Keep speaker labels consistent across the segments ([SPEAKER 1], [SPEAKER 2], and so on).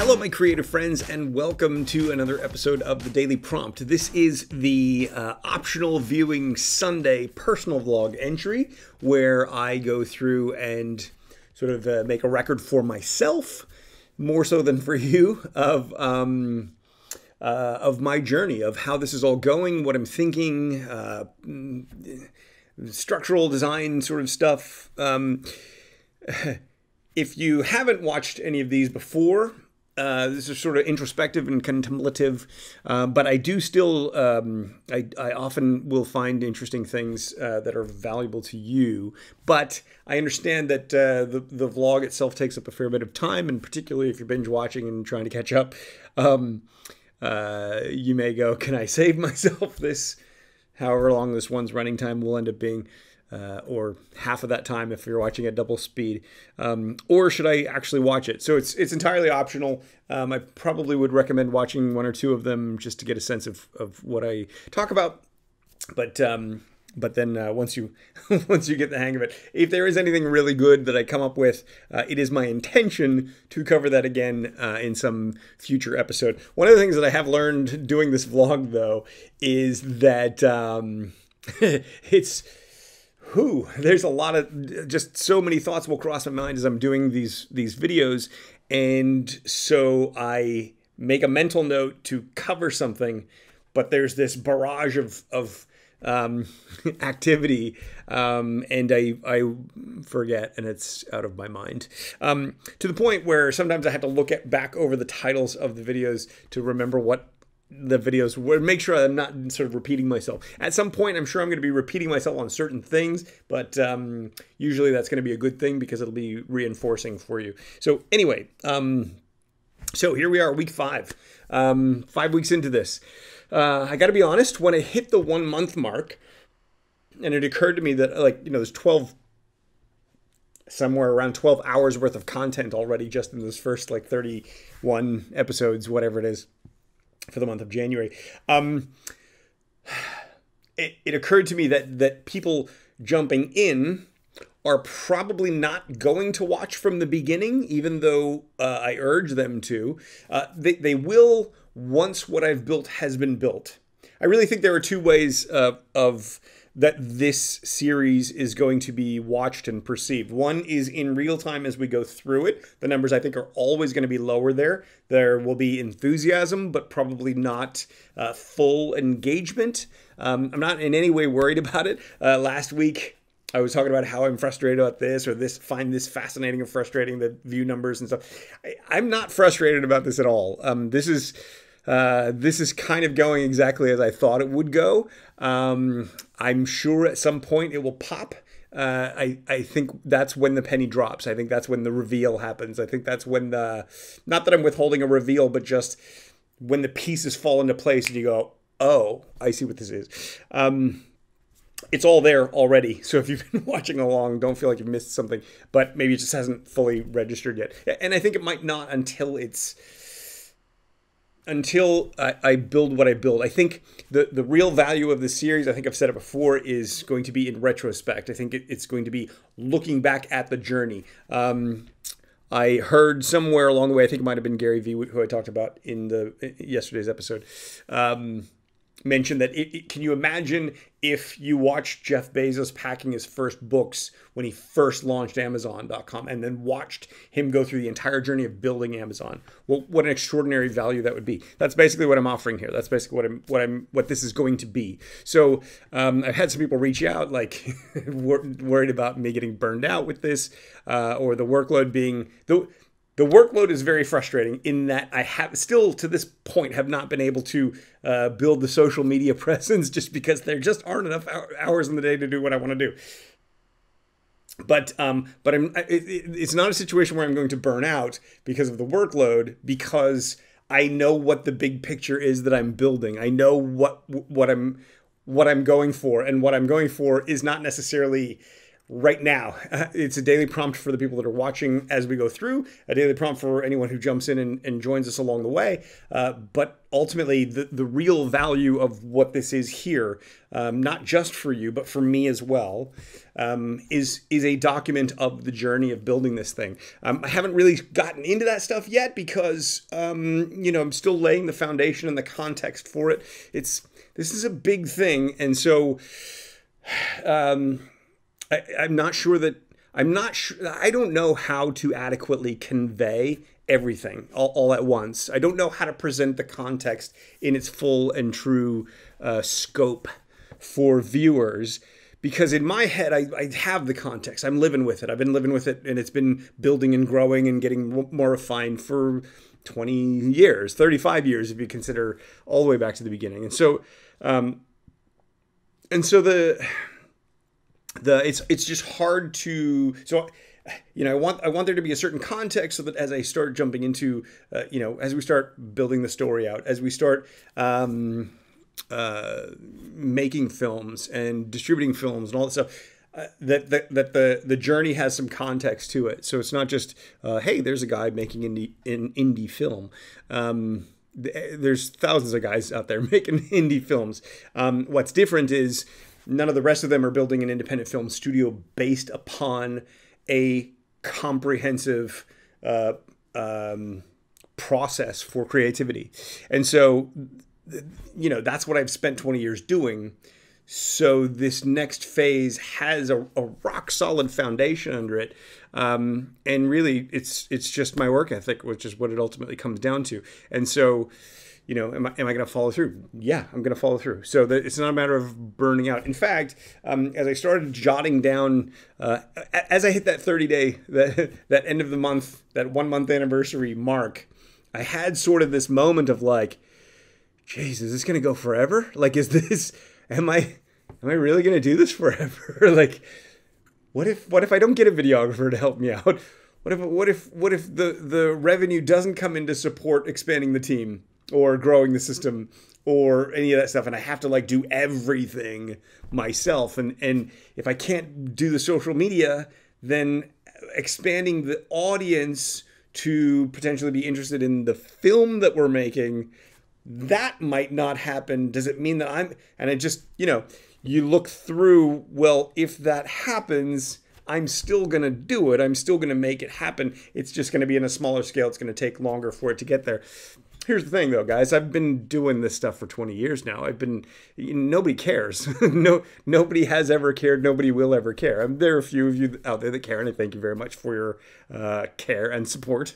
[SPEAKER 1] Hello, my creative friends, and welcome to another episode of the Daily Prompt. This is the optional viewing Sunday personal vlog entry where I go through and sort of make a record for myself, more so than for you, of my journey, of how this is all going, what I'm thinking, structural design sort of stuff. If you haven't watched any of these before, this is sort of introspective and contemplative, but I do still, I often will find interesting things that are valuable to you. But I understand that the vlog itself takes up a fair bit of time, and particularly if you're binge watching and trying to catch up, you may go, can I save myself this, however long this one's running time will end up being, or half of that time if you're watching at double speed, or should I actually watch it? So it's entirely optional. I probably would recommend watching one or two of them just to get a sense of what I talk about. But then once you get the hang of it, if there is anything really good that I come up with, it is my intention to cover that again in some future episode. One of the things that I have learned doing this vlog, though, is that there's a lot of, just so many thoughts will cross my mind as I'm doing these videos, and so I make a mental note to cover something, but there's this barrage of activity, and I forget, and it's out of my mind, to the point where sometimes I have to look back over the titles of the videos to remember what the videos were, make sure I'm not sort of repeating myself. At some point, I'm sure I'm going to be repeating myself on certain things, but usually that's going to be a good thing because it'll be reinforcing for you. So anyway, so here we are, week 5. 5 weeks into this. I got to be honest, when I hit the 1 month mark, and it occurred to me that, like, you know, there's somewhere around 12 hours worth of content already just in those first, like, 31 episodes, whatever it is, for the month of January. It occurred to me that people jumping in are probably not going to watch from the beginning, even though I urge them to. They will once what I've built has been built. I really think there are two ways of that this series is going to be watched and perceived. One is in real time as we go through it. The numbers, I think, are always going to be lower there. There will be enthusiasm, but probably not full engagement. I'm not in any way worried about it. Last week, I was talking about how I'm frustrated about this or this, find this fascinating or frustrating, the view numbers and stuff. I'm not frustrated about this at all. This is kind of going exactly as I thought it would go. I'm sure at some point it will pop. I think that's when the penny drops. I think that's when the reveal happens. I think that's when not that I'm withholding a reveal, but just when the pieces fall into place and you go, oh, I see what this is. It's all there already. So if you've been watching along, don't feel like you've missed something, but maybe it just hasn't fully registered yet. And I think it might not until I build what I build. I think the real value of the series, I think I've said it before, is going to be in retrospect. I think it's going to be looking back at the journey. I heard somewhere along the way, I think it might have been Gary Vee, who I talked about in yesterday's episode, mentioned that can you imagine if you watched Jeff Bezos packing his first books when he first launched Amazon.com and then watched him go through the entire journey of building Amazon? Well, what an extraordinary value that would be. That's basically what I'm offering here. That's basically what this is going to be. So I've had some people reach out, like worried about me getting burned out with this, or the workload being the workload is very frustrating in that I have still to this point have not been able to build the social media presence just because there just aren't enough hours in the day to do what I want to do. But it's not a situation where I'm going to burn out because of the workload, because I know what the big picture is that I'm building. I know what I'm going for, and what I'm going for is not necessarily right now. It's a daily prompt for the people that are watching as we go through, a daily prompt for anyone who jumps in and joins us along the way. But ultimately, the real value of what this is here, not just for you, but for me as well, is a document of the journey of building this thing. I haven't really gotten into that stuff yet because, I'm still laying the foundation and the context for it. This is a big thing. And so, I'm not sure. I don't know how to adequately convey everything all at once. I don't know how to present the context in its full and true scope for viewers, because in my head, I have the context. I'm living with it. I've been living with it, and it's been building and growing and getting more refined for 20 years, 35 years, if you consider all the way back to the beginning. And so, it's just hard to, I want there to be a certain context so that as I start jumping into, as we start building the story out, as we start making films and distributing films and all that stuff, that the journey has some context to it. So it's not just, hey, there's a guy making indie film. There's thousands of guys out there making indie films. What's different is none of the rest of them are building an independent film studio based upon a comprehensive process for creativity. And so, that's what I've spent 20 years doing. So this next phase has a rock solid foundation under it. And really, it's just my work ethic, which is what it ultimately comes down to. And so, am I going to follow through? Yeah, I'm going to follow through. So it's not a matter of burning out. In fact, as I started jotting down, as I hit that 30-day, that end of the month, that 1 month anniversary mark, I had sort of this moment of like, geez, is this going to go forever? Like, am I really going to do this forever? Like, what if I don't get a videographer to help me out? What if the revenue doesn't come in to support expanding the team or growing the system or any of that stuff, and I have to do everything myself? And if I can't do the social media, then expanding the audience to potentially be interested in the film that we're making, that might not happen. Does it mean that you look through, well, if that happens, I'm still going to do it. I'm still going to make it happen. It's just going to be in a smaller scale. It's going to take longer for it to get there. Here's the thing, though, guys. I've been doing this stuff for 20 years now. Nobody cares. Nobody has ever cared. Nobody will ever care. There are a few of you out there that care, and I thank you very much for your care and support.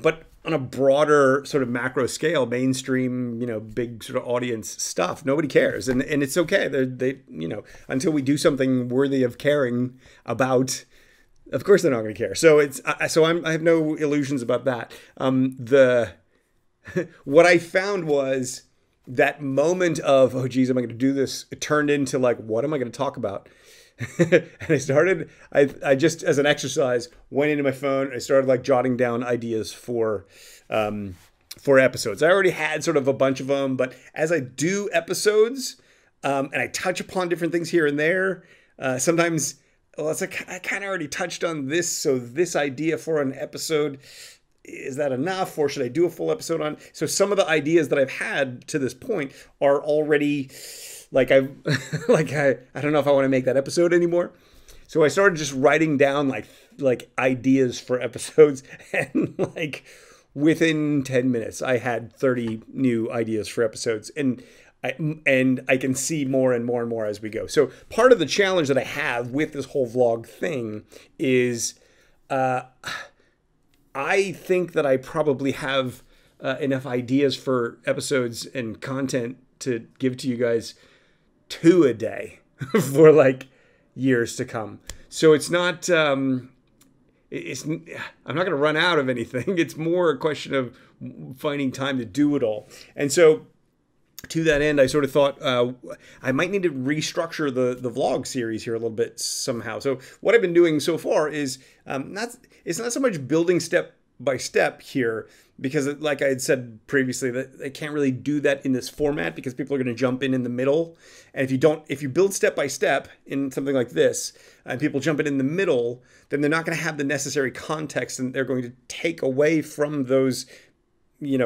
[SPEAKER 1] But on a broader sort of macro scale, mainstream, big sort of audience stuff, nobody cares. And it's okay. They until we do something worthy of caring about, of course they're not going to care. So I have no illusions about that. What I found was that moment of, oh geez, am I going to do this? It turned into what am I going to talk about? And I just, as an exercise, went into my phone. I started jotting down ideas for episodes. I already had sort of a bunch of them, but as I do episodes, and I touch upon different things here and there, sometimes, it's I kind of already touched on this, so this idea for an episode, is that enough, or should I do a full episode on? So some of the ideas that I've had to this point are already I don't know if I want to make that episode anymore. So I started just writing down like ideas for episodes, and within 10 minutes I had 30 new ideas for episodes, and I can see more and more and more as we go. So part of the challenge that I have with this whole vlog thing is I think that I probably have enough ideas for episodes and content to give to you guys 2 a day for years to come. So it's not, I'm not going to run out of anything. It's more a question of finding time to do it all. And so to that end, I sort of thought I might need to restructure the vlog series here a little bit somehow. So what I've been doing so far is it's not so much building step by step here, because like I had said previously, that I can't really do that in this format because people are going to jump in the middle. And if you build step by step in something like this, and people jump in the middle, then they're not going to have the necessary context, and they're going to take away from those,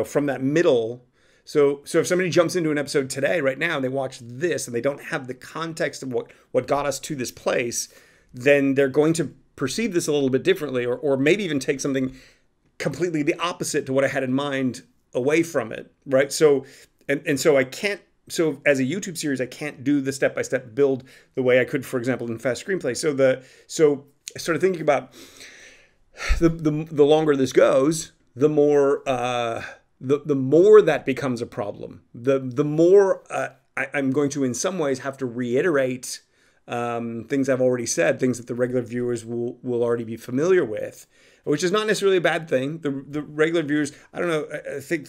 [SPEAKER 1] from that middle. So if somebody jumps into an episode today, right now, and they watch this and they don't have the context of what got us to this place, then they're going to perceive this a little bit differently, or maybe even take something completely the opposite to what I had in mind away from it, right? So so I can't. So as a YouTube series, I can't do the step-by-step build the way I could, for example, in Fast Screenplay. So I started thinking about the longer this goes, the more the more that becomes a problem. The more I'm going to, in some ways, have to reiterate things I've already said, things that the regular viewers will already be familiar with, which is not necessarily a bad thing. The regular viewers, I don't know, I think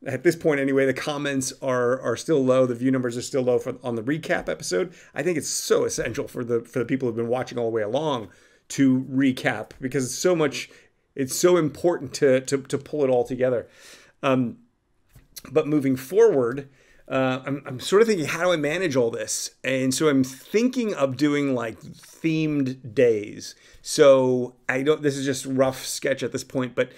[SPEAKER 1] at this point anyway, the comments are still low. The view numbers are still low on the recap episode. I think it's so essential for the people who've been watching all the way along to recap, because it's so important to pull it all together. But moving forward, I'm sort of thinking, how do I manage all this? And so I'm thinking of doing like themed days. So this is just rough sketch at this point, but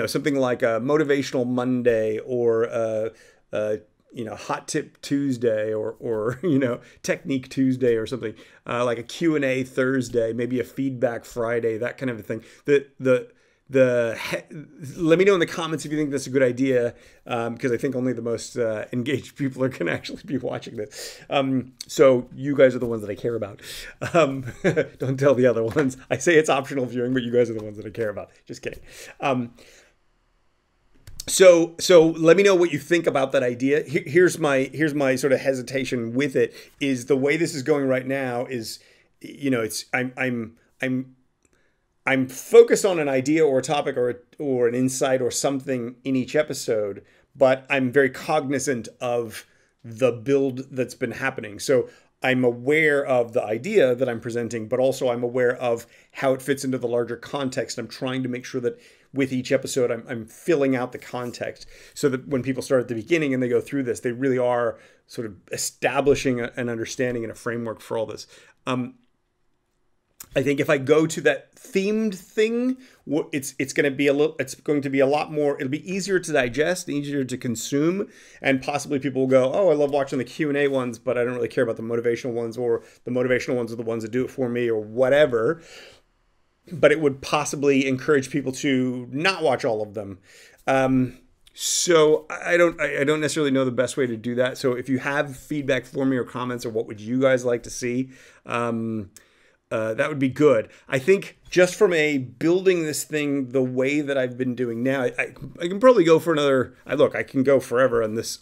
[SPEAKER 1] something like a motivational Monday, or hot tip Tuesday, or technique Tuesday, or something like a Q&A Thursday, maybe a feedback Friday, that kind of a thing. Let me know in the comments if you think that's a good idea, because I think only the most engaged people are going to actually be watching this. So you guys are the ones that I care about. Don't tell the other ones. I say it's optional viewing, but you guys are the ones that I care about. Just kidding. So let me know what you think about that idea. Here's my sort of hesitation with it, is the way this is going right now is, I'm focused on an idea or a topic or an insight or something in each episode, but I'm very cognizant of the build that's been happening. So I'm aware of the idea that I'm presenting, but also I'm aware of how it fits into the larger context. I'm trying to make sure that with each episode, I'm filling out the context, so that when people start at the beginning and they go through this, they really are sort of establishing an understanding and a framework for all this. I think if I go to that themed thing, it's going to be a lot more. It'll be easier to digest, easier to consume, and possibly people will go, "Oh, I love watching the Q&A ones, but I don't really care about the motivational ones, or the motivational ones are the ones that do it for me, or whatever." But it would possibly encourage people to not watch all of them. So I don't necessarily know the best way to do that. So if you have feedback for me or comments, or what would you guys like to see, that would be good. I think just from a building this thing the way that I've been doing now, I can probably go for another. I can go forever on this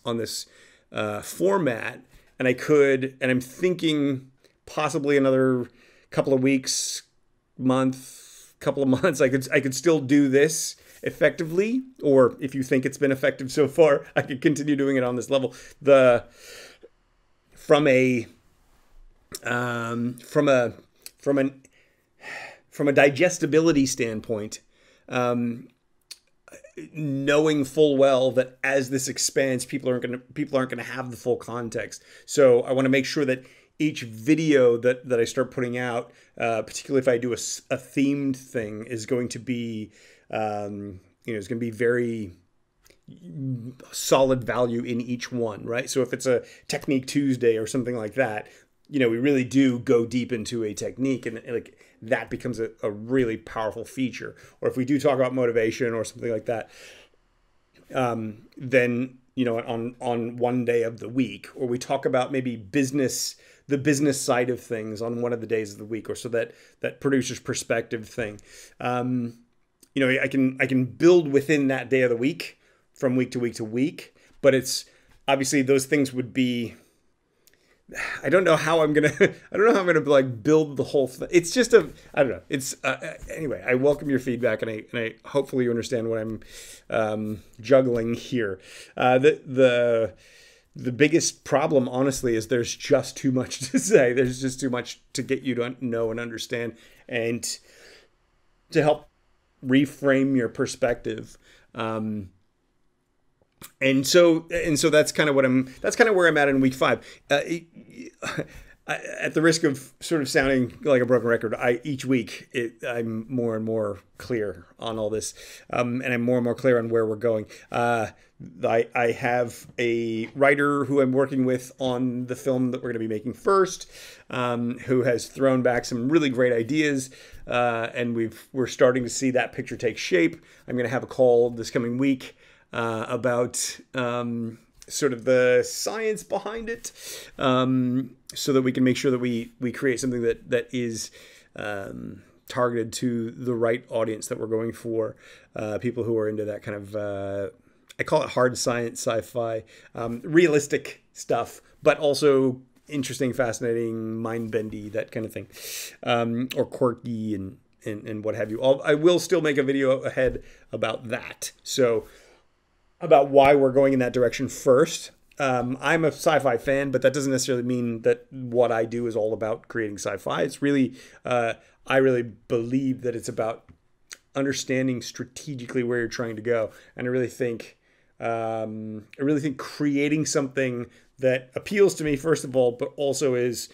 [SPEAKER 1] format, and I'm thinking possibly another couple of weeks, couple of months. I could still do this effectively, or if you think it's been effective so far, I could continue doing it on this level. From a digestibility standpoint, knowing full well that as this expands, people aren't going to have the full context. So I want to make sure that each video that I start putting out, particularly if I do a themed thing, is going to be is going to be very solid value in each one, right? So if it's a Technique Tuesday or something like that, we really do go deep into a technique, and like that becomes a really powerful feature. Or if we do talk about motivation or something like that, then on one day of the week, or we talk about maybe the business side of things on one of the days of the week, or so that producer's perspective thing. I can build within that day of the week, from week to week to week, but it's obviously those things would be. I don't know how I'm gonna like build the whole thing. It's just I don't know. It's anyway. I welcome your feedback, and I hopefully you understand what I'm juggling here. The biggest problem, honestly, is there's just too much to say. There's just too much to get you to know and understand, and to help reframe your perspective. And so that's kind of where I'm at in week 5. At the risk of sort of sounding like a broken record, each week I'm more and more clear on all this, and I'm more and more clear on where we're going. I have a writer who I'm working with on the film that we're going to be making first, who has thrown back some really great ideas, and we're starting to see that picture take shape. I'm going to have a call this coming week about sort of the science behind it, so that we can make sure that we create something that is targeted to the right audience that we're going for, people who are into that kind of, I call it hard science sci-fi, realistic stuff, but also interesting, fascinating, mind-bendy, that kind of thing, or quirky and what have you. I will still make a video ahead about that. So about why we're going in that direction first. I'm a sci-fi fan, but that doesn't necessarily mean that what I do is all about creating sci-fi. It's really, I really believe that it's about understanding strategically where you're trying to go. And I really think creating something that appeals to me, first of all, but also is,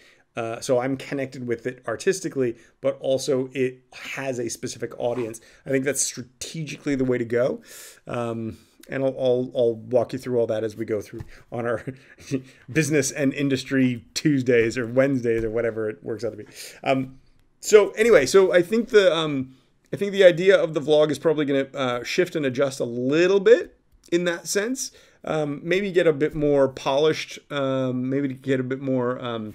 [SPEAKER 1] so I'm connected with it artistically, but also it has a specific audience. I think that's strategically the way to go. And I'll walk you through all that as we go through on our business and industry Tuesdays or Wednesdays or whatever it works out to be. So anyway, so I think the idea of the vlog is probably going to shift and adjust a little bit in that sense. Maybe get a bit more polished. Maybe get a bit more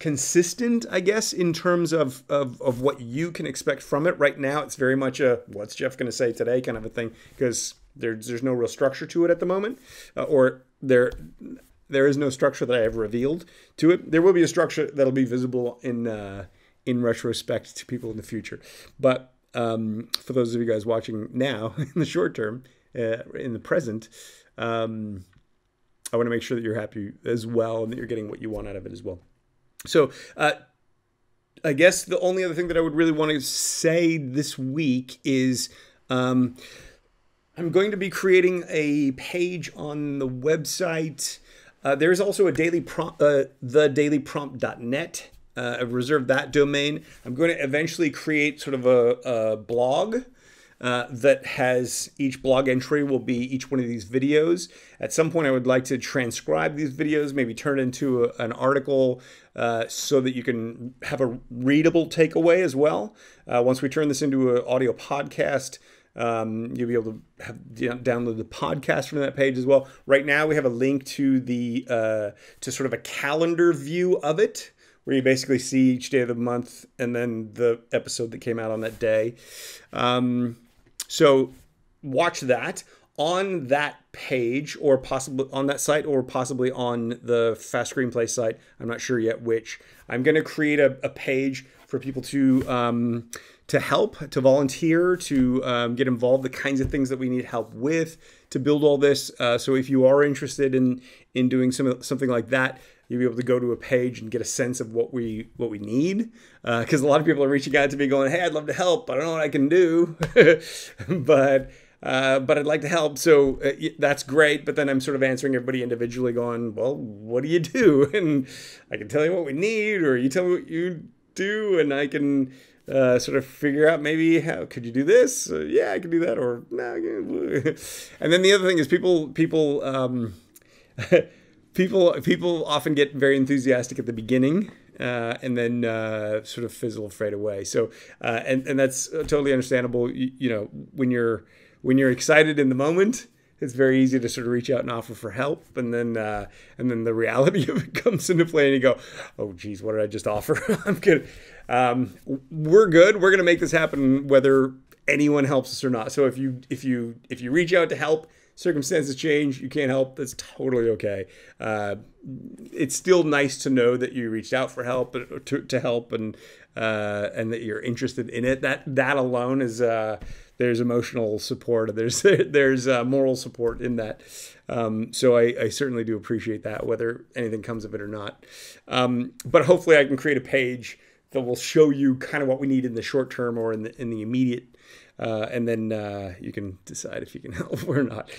[SPEAKER 1] consistent, I guess, in terms of what you can expect from it. Right now, it's very much a what's Jeff going to say today kind of a thing, because there's no real structure to it at the moment, or there is no structure that I have revealed to it. There will be a structure that'll be visible in retrospect to people in the future. But for those of you guys watching now, in the short term, in the present, I want to make sure that you're happy as well and that you're getting what you want out of it as well. So I guess the only other thing that I would really want to say this week is I'm going to be creating a page on the website. There's also a daily prompt, thedailyprompt.net. I've reserved that domain. I'm going to eventually create sort of a blog that has each blog entry will be each one of these videos. At some point, I would like to transcribe these videos, maybe turn it into an article so that you can have a readable takeaway as well. Once we turn this into an audio podcast, you'll be able to download the podcast from that page as well. Right now, we have a link to to sort of a calendar view of it, where you basically see each day of the month and then the episode that came out on that day. So watch that on that page, or possibly on that site, or possibly on the Fast Screenplay site. I'm not sure yet which. I'm going to create a page for people to help, to volunteer, to get involved, the kinds of things that we need help with to build all this. So if you are interested in doing something like that, you'll be able to go to a page and get a sense of what we need. Because a lot of people are reaching out to me going, hey, I'd love to help. I don't know what I can do, but I'd like to help. So that's great. But then I'm sort of answering everybody individually going, well, what do you do? And I can tell you what we need, or you tell me what you do, and I can sort of figure out maybe how could you do this? Yeah, I can do that, or no. And then the other thing is people often get very enthusiastic at the beginning, and then sort of fizzle, fade away. So, and that's totally understandable. You know, when you're excited in the moment, it's very easy to sort of reach out and offer for help, and then the reality of it comes into play, and you go, "Oh, geez, what did I just offer?" I'm good. We're good. We're gonna make this happen, whether anyone helps us or not. So if you reach out to help, circumstances change, you can't help, that's totally okay. It's still nice to know that you reached out for help, to help, and that you're interested in it. That alone is there's emotional support, there's moral support in that. So I certainly do appreciate that, whether anything comes of it or not. But hopefully I can create a page that will show you kind of what we need in the short term or in the immediate. And then you can decide if you can help or not.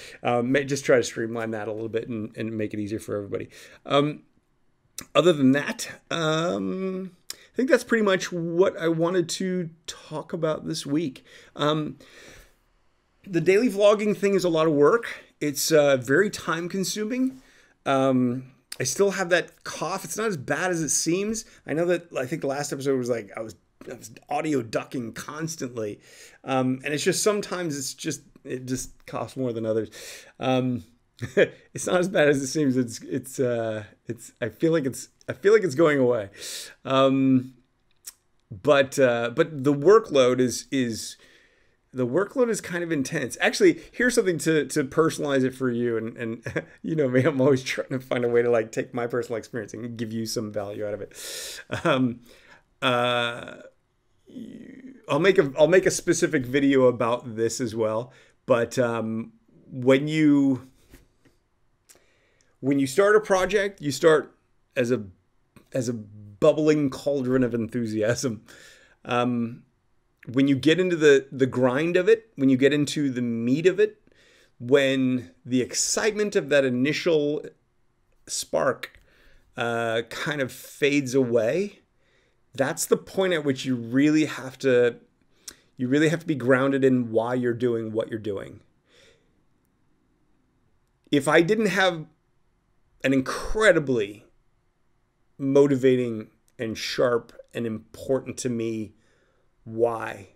[SPEAKER 1] Just try to streamline that a little bit and make it easier for everybody. Other than that, I think that's pretty much what I wanted to talk about this week. The daily vlogging thing is a lot of work. It's very time consuming. I still have that cough. It's not as bad as it seems. I know that I think the last episode was like I was audio ducking constantly, and it's just sometimes it just coughs more than others. It's not as bad as it seems. I feel like it's going away. But the workload is kind of intense. Actually, here's something to personalize it for you. And you know me, I'm always trying to find a way to like take my personal experience and give you some value out of it. I'll make a specific video about this as well. But when you start a project, you start as a bubbling cauldron of enthusiasm. When you get into the grind of it, when you get into the meat of it, when the excitement of that initial spark kind of fades away, that's the point at which you really have to be grounded in why you're doing what you're doing. If I didn't have an incredibly motivating and sharp and important to me why,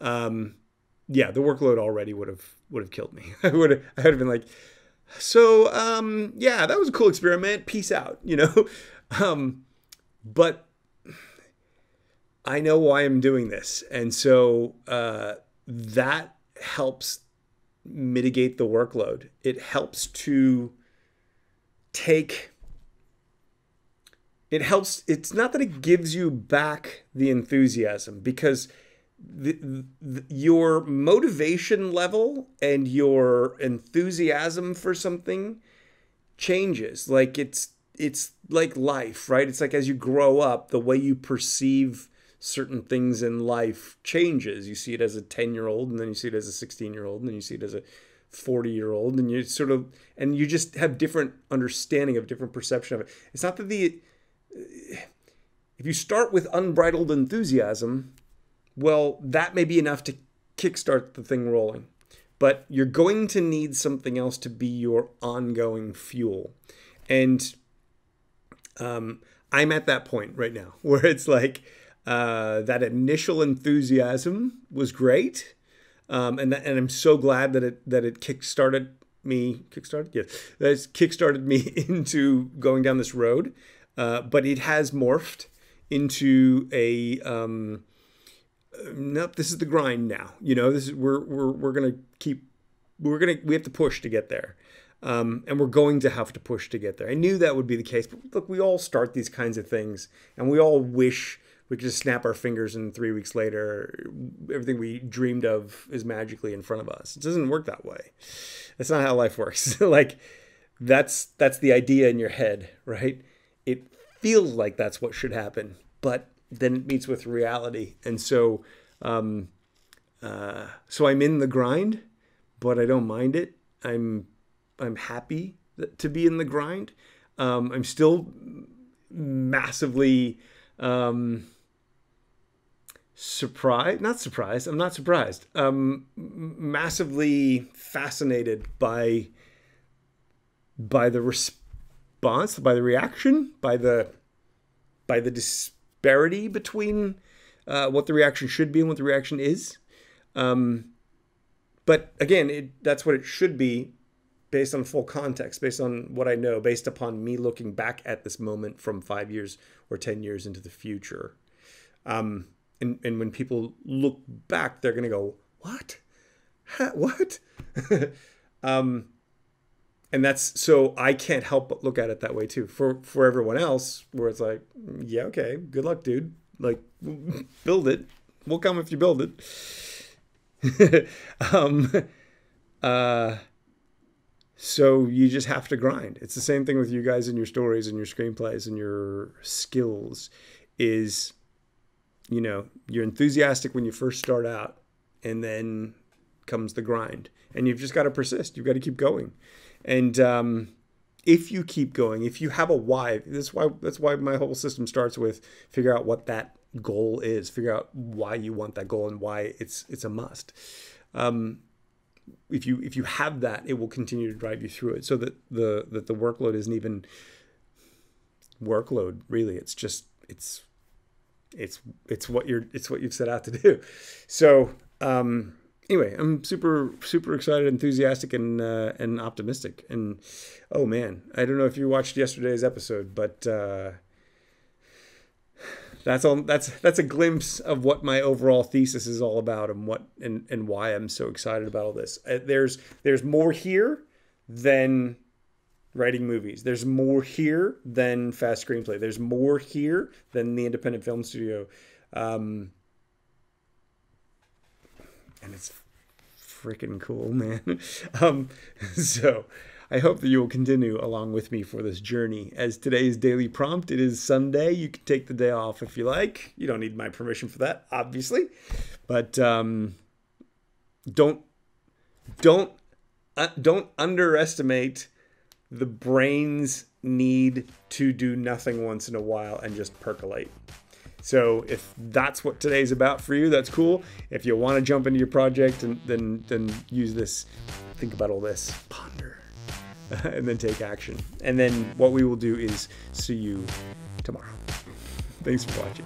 [SPEAKER 1] yeah, the workload already would have killed me. I would have been like, so yeah, that was a cool experiment, peace out, you know. But I know why I'm doing this, and so that helps mitigate the workload. It helps to it's not that it gives you back the enthusiasm, because your motivation level and your enthusiasm for something changes. Like it's like life, right? It's like as you grow up, the way you perceive certain things in life changes. You see it as a 10-year-old, and then you see it as a 16-year-old, and then you see it as a 40-year-old, and you just have different understanding of, different perception of it. It's not that if you start with unbridled enthusiasm, well, that may be enough to kickstart the thing rolling. But you're going to need something else to be your ongoing fuel. And I'm at that point right now where it's like that initial enthusiasm was great. And I'm so glad that it kickstarted me. Yes, that it's kickstarted me into going down this road. But it has morphed into a nope. This is the grind now. You know, this is we have to push to get there, and we're going to have to push to get there. I knew that would be the case. But look, we all start these kinds of things, and we all wish we could just snap our fingers and 3 weeks later, everything we dreamed of is magically in front of us. It doesn't work that way. That's not how life works. Like that's the idea in your head, right? It feels like that's what should happen, but then it meets with reality. And so, so I'm in the grind, but I don't mind it. I'm happy to be in the grind. I'm still massively not surprised. I'm not surprised. Massively fascinated by the response, by the reaction, by the disparity between what the reaction should be and what the reaction is. But again, that's what it should be, based on full context, based on what I know, based upon me looking back at this moment from 5 years or 10 years into the future. And when people look back, they're going to go, what? What? And that's, so I can't help but look at it that way too. For everyone else, where it's like, yeah, okay, good luck, dude. Like, build it. We'll come if you build it. So you just have to grind. It's the same thing with you guys and your stories and your screenplays and your skills. Is you know, you're enthusiastic when you first start out, and then comes the grind, and you've just got to persist. You've got to keep going. And if you keep going, if you have a why, that's why my whole system starts with figure out what that goal is, figure out why you want that goal and why it's a must. If you have that, it will continue to drive you through it, so that the workload isn't even workload, really. It's just it's what you've set out to do. So anyway, I'm super excited, enthusiastic, and optimistic. And oh man, I don't know if you watched yesterday's episode, but that's a glimpse of what my overall thesis is all about, and why I'm so excited about all this. There's more here than writing movies. There's more here than fast screenplay. There's more here than the independent film studio. And it's freaking cool, man. So I hope that you will continue along with me for this journey. As today's daily prompt, it is Sunday. You can take the day off if you like. You don't need my permission for that, obviously. But don't underestimate the brain's need to do nothing once in a while and just percolate. So if that's what today's about for you, that's cool. If you want to jump into your project, and then use this, think about all this, ponder, and then take action. And then what we will do is see you tomorrow. Thanks for watching.